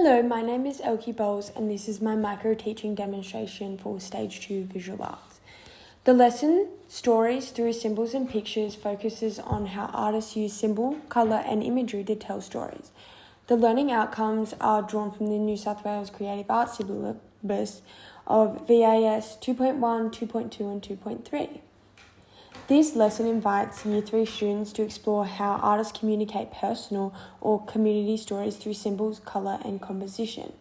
Hello, my name is Elkie Bowles and this is my micro-teaching demonstration for Stage 2 Visual Arts. The lesson, Stories Through Symbols and Pictures, focuses on how artists use symbol, colour and imagery to tell stories. The learning outcomes are drawn from the New South Wales Creative Arts syllabus of VAS 2.1, 2.2 and 2.3. This lesson invites Year 3 students to explore how artists communicate personal or community stories through symbols, colour and composition.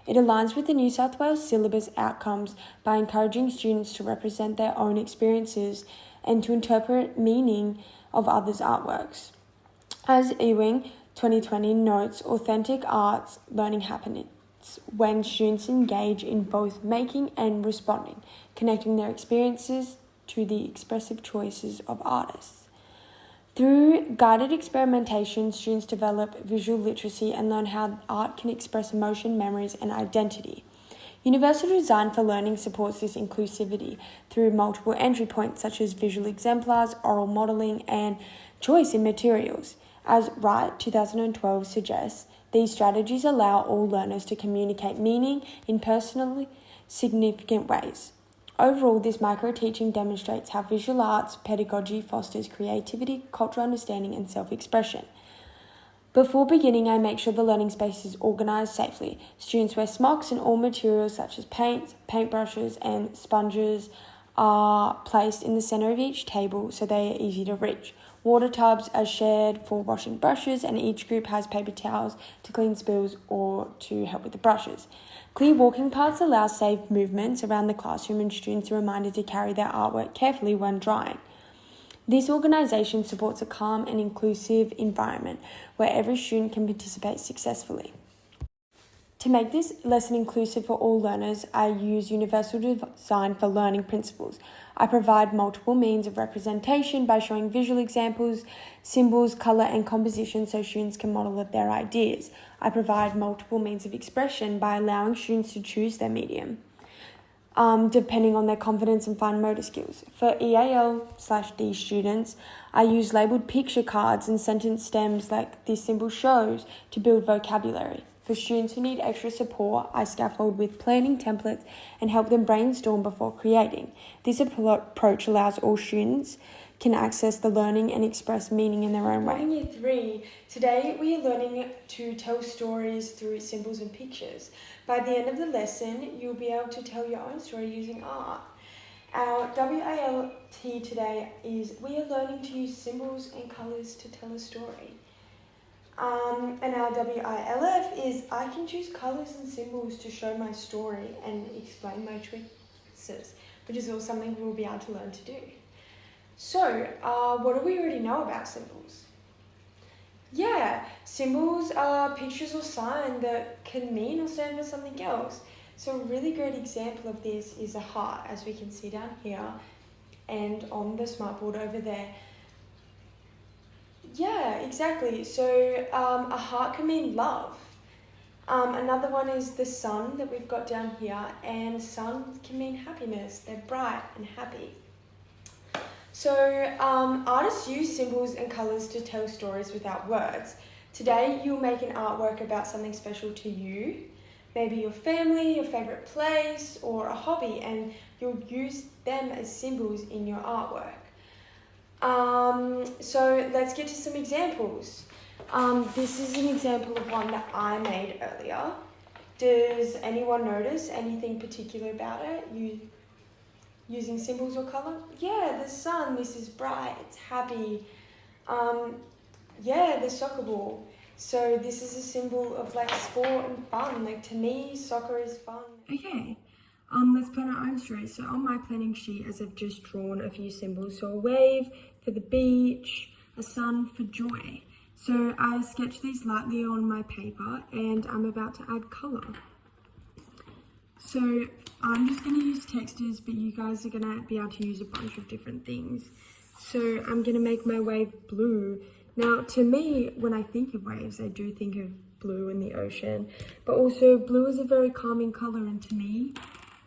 It aligns with the New South Wales syllabus outcomes by encouraging students to represent their own experiences and to interpret meaning of others' artworks. As EDUC2011 notes, authentic arts learning happens when students engage in both making and responding, connecting their experiences to the expressive choices of artists. Through guided experimentation, students develop visual literacy and learn how art can express emotion, memories, and identity. Universal Design for Learning supports this inclusivity through multiple entry points such as visual exemplars, oral modelling, and choice in materials. As Wright 2012 suggests, these strategies allow all learners to communicate meaning in personally significant ways. Overall, this micro-teaching demonstrates how visual arts pedagogy fosters creativity, cultural understanding, and self-expression. Before beginning, I make sure the learning space is organised safely. Students wear smocks and all materials such as paints, paintbrushes, and sponges are placed in the centre of each table so they are easy to reach. Water tubs are shared for washing brushes and each group has paper towels to clean spills or to help with the brushes. Clear walking paths allow safe movements around the classroom and students are reminded to carry their artwork carefully when drying. This organisation supports a calm and inclusive environment where every student can participate successfully. To make this lesson inclusive for all learners, I use Universal Design for Learning principles. I provide multiple means of representation by showing visual examples, symbols, colour and composition so students can model their ideas. I provide multiple means of expression by allowing students to choose their medium, depending on their confidence and fine motor skills. For EAL/D students, I use labelled picture cards and sentence stems like this symbol shows to build vocabulary. For students who need extra support, I scaffold with planning templates and help them brainstorm before creating. This approach allows all students can access the learning and express meaning in their own way. In Year 3, today we are learning to tell stories through symbols and pictures. By the end of the lesson, you'll be able to tell your own story using art. Our WALT today is we are learning to use symbols and colours to tell a story. And our WILF is I can choose colours and symbols to show my story and explain my choices, which is all something we'll be able to learn to do. So, what do we already know about symbols? Yeah, symbols are pictures or signs that can mean or stand for something else. So a really great example of this is a heart, as we can see down here and on the smartboard over there. Yeah, exactly. So a heart can mean love. Another one is the sun that we've got down here, and sun can mean happiness. They're bright and happy. So artists use symbols and colours to tell stories without words. Today you'll make an artwork about something special to you, maybe your family, your favourite place, or a hobby, and you'll use them as symbols in your artwork. So let's get to some examples. This is an example of one that I made earlier. Does anyone notice anything particular about it? Using symbols or colour? Yeah, the sun, this is bright, it's happy. Yeah, the soccer ball. So this is a symbol of like sport and fun. Like to me, soccer is fun. Okay. Let's plan our own story. So on my planning sheet, as I've just drawn a few symbols, so a wave for the beach, a sun for joy. So I sketched these lightly on my paper and I'm about to add colour. So I'm just going to use textures, but you guys are going to be able to use a bunch of different things. So I'm going to make my wave blue. Now to me, when I think of waves, I do think of blue in the ocean, but also blue is a very calming colour, and to me,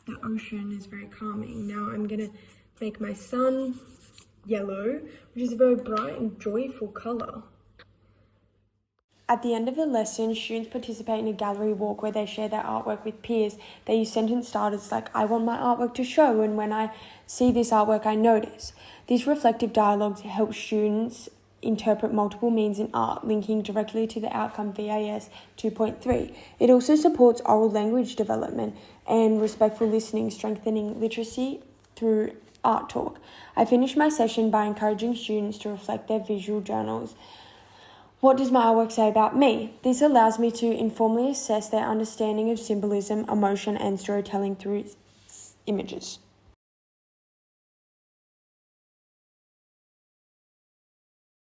the ocean is very calming. Now I'm going to make my sun yellow, which is a very bright and joyful colour. At the end of the lesson, students participate in a gallery walk where they share their artwork with peers. They use sentence starters like, I want my artwork to show, and when I see this artwork, I notice. These reflective dialogues help students interpret multiple means in art, linking directly to the outcome VAS 2.3. It also supports oral language development and respectful listening, strengthening literacy through art talk. I finished my session by encouraging students to reflect their visual journals. What does my artwork say about me? This allows me to informally assess their understanding of symbolism, emotion, and storytelling through images.